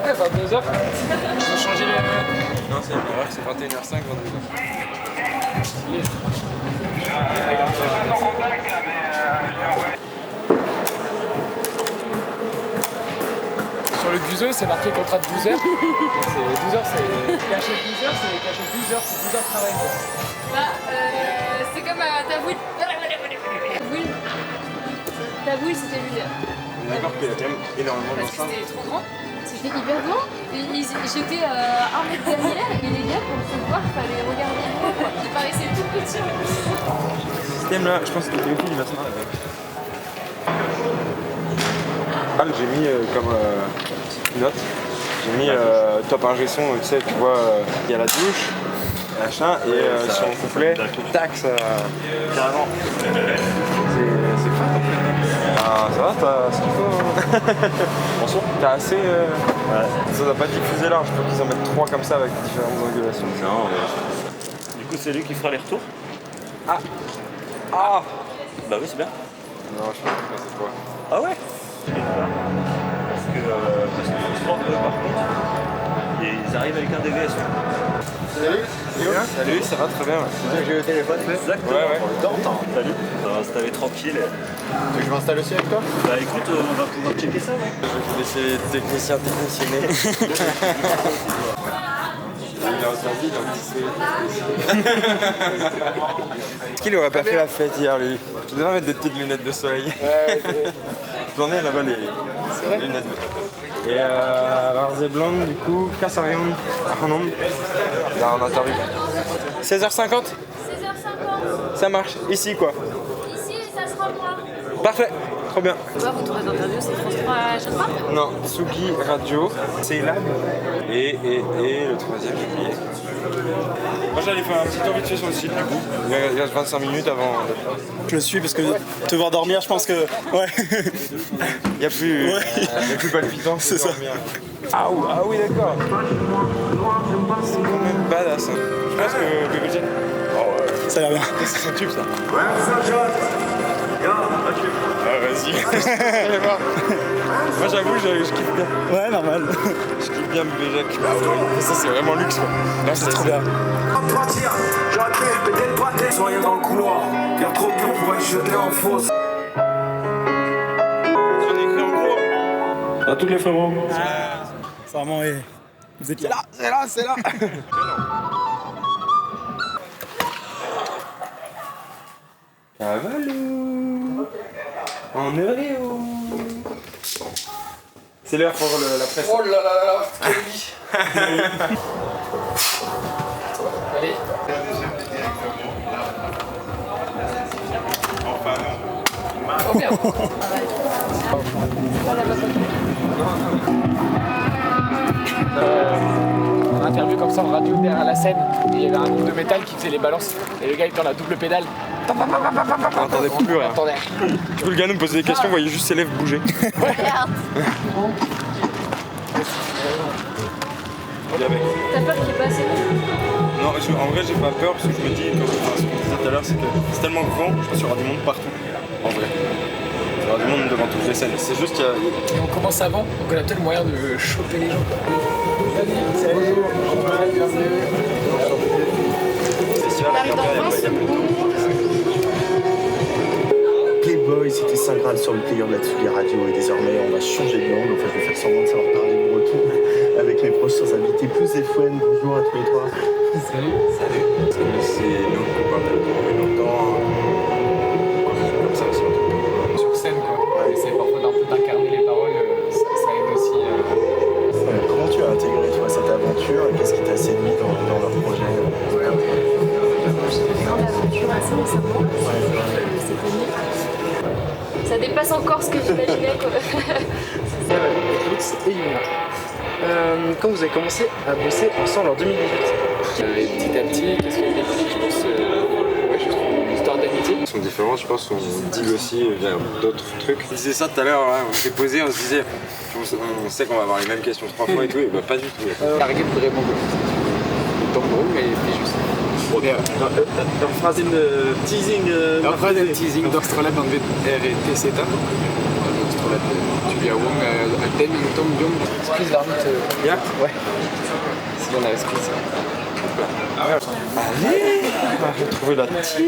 Ouais, 22h. Ils ont changé les... Non, c'est une erreur, c'est 21h05, 22h. Sur le Guzo, c'est marqué contrat de 12 heures. C'est 12 heures, c'est caché 12 heures, c'est caché 12 heures, c'est 12 heures de travail. C'est comme ta bouille. Ta bouille, c'était 1 heure. D'accord qu'il y a quand même énormément Parce que d'enceintes. c'était trop grand. C'était hyper grand. J'étais à 1 mètre derrière et les gars, pour se voir, il fallait regarder moi. Il paraissait tout petit. Ce système-là, je pense que Théophile il va se marrer avec. Ah, j'ai mis comme petite note, j'ai mis top ingé son, tu sais, tu vois, il y a la douche, machin, et sur mon couplet, tac, ça... Carrément. C'est fun en fait. Ah, ça va, t'as ce qu'il faut. Bonsoir. T'as assez... Ouais. Ça doit pas diffuser large, il faut qu'ils en mettent 3 comme ça avec différentes angulations. Non, mais... Du coup, c'est lui qui fera les retours. Ah. Ah. Bah oui, c'est bien. Non, je pense que c'est toi. Ah ouais. Parce que Foxtrot, par contre, ils arrivent avec un DVS. Salut. Salut, ça va très bien. C'est que j'ai eu au téléphone. Exactement. Ouais. Salut. On va s'installer tranquille. Tu veux que je m'installe aussi avec toi? Bah écoute, on va pouvoir checker ça, ouais. Je vais laisser les techniciens technicienner. Il a entendu, il a dit Est-ce qu'il aurait pas fait la fête hier, lui? Je devrais mettre des petites lunettes de soleil. Ouais, J'en ai là-bas les lunettes de soleil. Et Arze Blonde, du coup, Cassarion, Arnaud, là en interview. 16h50 16h50. Ça marche, ici quoi. Ici, ça sera moi. Parfait, trop bien. Vous trouvez d'interview, c'est France 3 à chaque fois? Non, Tsugi Radio, c'est Lab. Et le troisième, j'ai oublié. Moi j'allais faire un petit tour vite fait sur le site du coup. Il reste 25 minutes avant d'être là. Je le suis parce que te voir dormir, je pense que. Ouais. Il n'y a plus palpitant. C'est ça. Ah oui, d'accord. C'est quand même badass. Hein. Je pense que Bébé Jen. Ça a l'air bien. C'est son tube ça. Ah vas-y. Allez voir. Moi j'avoue, je kiffe bien. Ouais, normal. Je kiffe bien Bébé Jacques. Ah ouais, ça c'est vraiment luxe quoi. Là, c'est trop bien. J'aurais pu péter le pâté. Soyez dans le couloir, car trop pur pour être jeté en fausse. J'en ai écrit en gros. À tous les frérots. C'est vraiment. Vous êtes là. C'est là. Cavalou. En Euréo. C'est l'heure pour la presse. Oh là là là là, quelle vie. Allez. Oh merde. On a interview comme ça en radio derrière la scène et il y avait un groupe de métal qui faisait les balances et le gars était dans la double pédale. On n'entendait plus rien. Attendez. Du coup le gars nous posait des questions, on voyait juste ses lèvres bouger. Merde. T'as peur qu'il y ait pas assez de monde? Non, en vrai j'ai pas peur parce que je me dis, comme ce qu'on disait tout à l'heure, c'est que c'est tellement grand, je pense qu'il y aura du monde partout. En vrai. Il y aura du monde devant toutes les scènes. C'est juste qu'il y a... Et on commence avant, donc on a peut-être le moyen de choper les gens. Salut. Festival à Cambrai, il y a plus de temps. Playboy, c'était Saint Graal sur le player de la Tsugi Radio et désormais on va changer de langue. Enfin, je vais faire semblant de savoir parler breton avec mes prochains invités plus FN. Bonjour à tous les trois. Salut. C'est nous qui parlons depuis longtemps. Comme ça aussi. Sur scène quoi. On essaie parfois d'un peu d'incarner les paroles, ça aide aussi. Comment tu as intégré toi, cette aventure et qu'est-ce qui t'a séduit dans leur projet? J'ai fait grande aventure assez récemment. Cette année. Ça dépasse encore ce que j'imaginais quoi. Alex et Yuna. Quand vous avez commencé à bosser ensemble en 2018? Et petit à petit, qu'est-ce qu'il y a des je pense, ouais, je trouve une histoire d'amitié. Ils sont différents, je pense, on digue aussi vers d'autres trucs. On disait ça tout à l'heure, hein, on s'est posé, on se disait, on sait qu'on va avoir les mêmes questions 3 fois et tout, et bah pas du tout. Largué vraiment le tambour, mais puis juste. Leur phrase de teasing. Leur phrase de teasing d'Australab dans le RTC. Tu vis à Wong, à Den, Tom, Yong. Squeeze l'arbitre. Yeah. Ouais. Si on avait squeeze. Allez, j'ai trouvé la petite.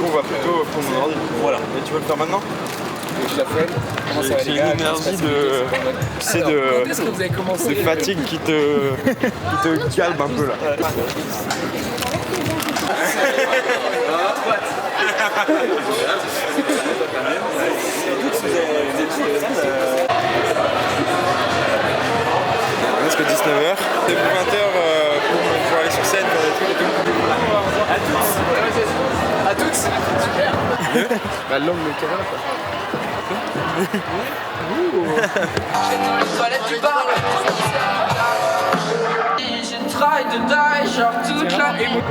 On va plutôt prendre mon ordi. Voilà. Et tu veux le faire maintenant? Je la fais. Comment ça va, C'est les une gars? énergie Alors, quand est-ce que vous avez commencé? de fatigue qui te calme un peu là. Presque 19h. C'est pour 20h pour aller sur scène, faire des trucs et tout. À toutes. Super. La langue de Kevin, quoi. Dans les toilettes du bar. Je try to die, genre toute la nuit.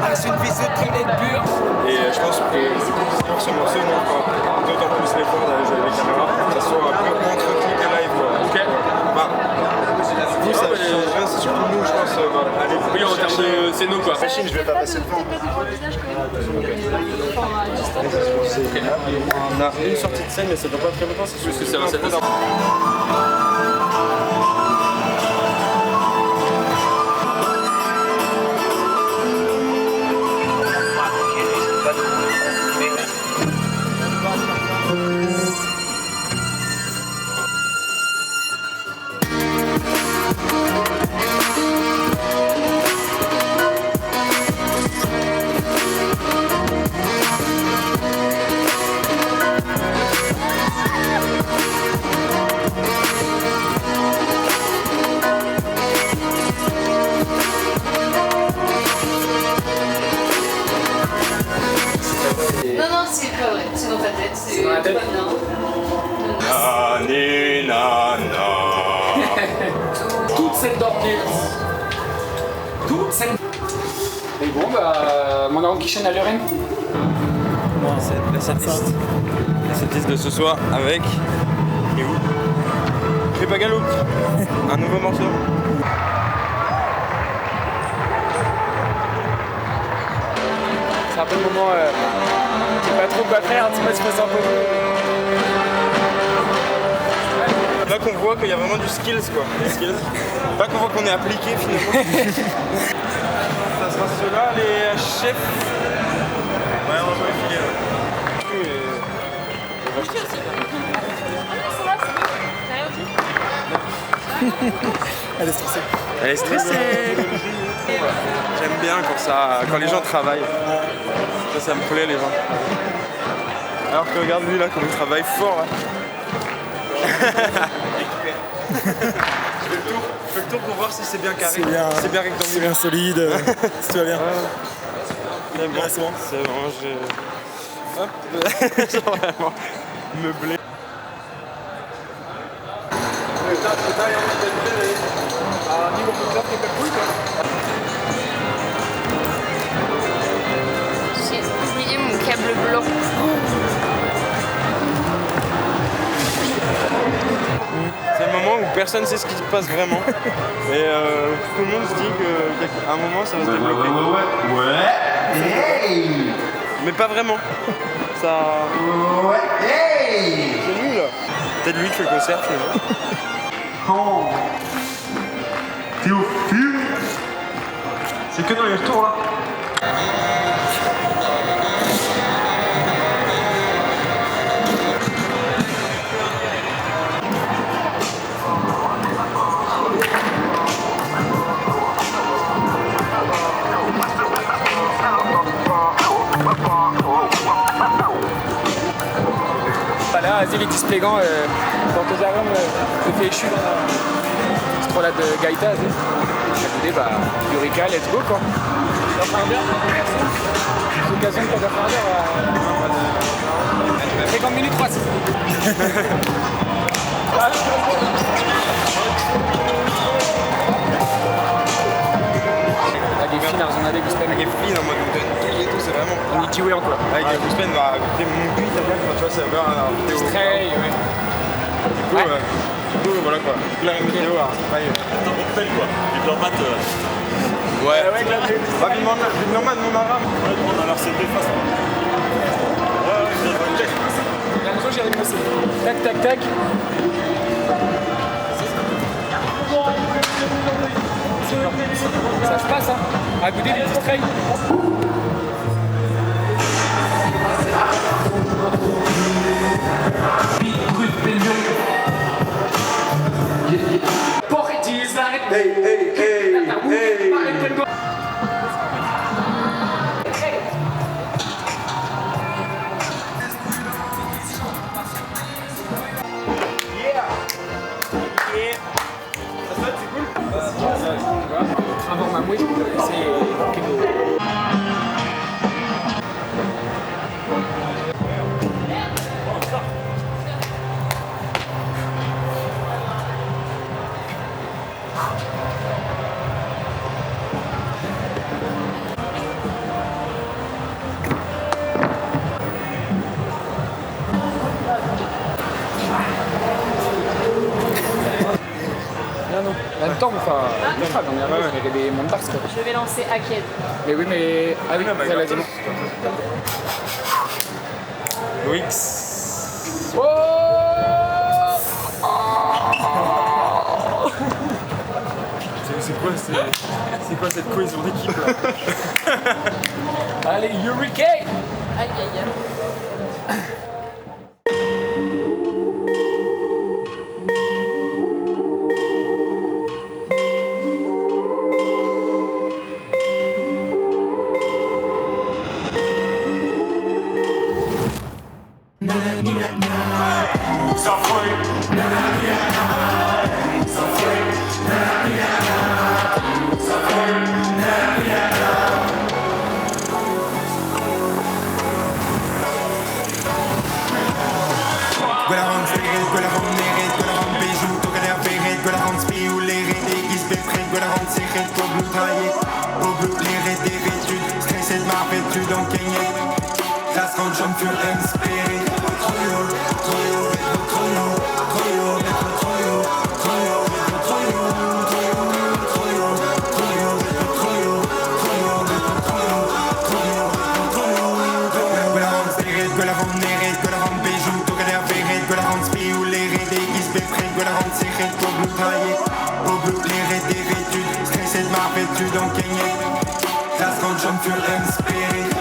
Ah, c'est une vie de planète pure. Et je pense que pour ce morceau, on fera d'autant plus l'effort d'aller jouer avec les caméras. Que ce soit entre clip et live. Ok. Bah, vous, ça change rien, c'est surtout nous, je pense. Allez, Oui, en termes de. C'est nous, quoi. Machine, je vais pas passer devant. on a une sortie de scène, mais ça dure pas très longtemps, c'est juste que c'est un peu d'un- Non, non, c'est pas vrai, c'est dans ta tête, c'est dans la tête. pas bien. Toute cette dormir. Toute cette. Et bon, bah. Mon avant qui chaîne à Lorraine. C'est la setlist. La setlist de ce soir avec. Et où Fais pas galop. Un nouveau morceau. C'est un peu le moment. Tu sais pas trop quoi faire, tu sais pas si c'est un peu. Là qu'on voit qu'il y a vraiment du skills quoi. Des skills. Là qu'on voit qu'on est appliqué finalement. Ça sera ceux-là, les chefs. Ouais, on va pas les filer. Elle est stressée. Elle est stressée. J'aime bien quand les gens travaillent. Ça me plaît les gens. Alors que regarde lui là comme il travaille fort là. Je fais le tour pour voir si c'est bien carré. C'est bien, c'est bien rectangulaire. c'est bien solide. Si tu vas bien. C'est bon, c'est bon. C'est bon, j'ai... Hop. Genre vraiment meublé. J'ai oublié mon câble blanc. C'est le moment où personne sait ce qui se passe vraiment. Et tout le monde se dit qu'à un moment ça va se débloquer. Mais pas vraiment. Ça. C'est nul là. Peut-être lui qui fait le concert finalement. Théophile, c'est que dans les retours là. Là, Azir Displégan, dans tes armes, je fais échu dans la strola de Gaïta, Azir. Écoutez, bah, Eureka, let's go quoi. C'est l'occasion de ta à 50 minutes 3. Avec des filles dans un adé Avec les filles en mode et tout, c'est vraiment. on y dit oui encore. Avec les Goospen, bah, écoutez, mon but, t'as bien, tu vois, ça va à la vidéo. Très, ouais. Du coup, voilà quoi. La vidéo, pareil. T'as mon pelle quoi. Les Dormates, Ouais. Rapidement, mon arabe. on a leur CD face. Ouais, Il y a un truc Jérémy aussi. Tac, tac, tac. Ça se passe, hein. À goûter des petits trails. Hey, hey, hey, hey. Avoir ma mouille, c'est en même temps, enfin, on est arrivé, il y avait des mondes parce que. Je vais lancer Aked. Mais oui, mais. Ah oui, vas-y. Loïx. Oh C'est quoi cette cohésion d'équipe là? Allez, Hurricane. Aïe aïe aïe. That's gonna jump your inspired.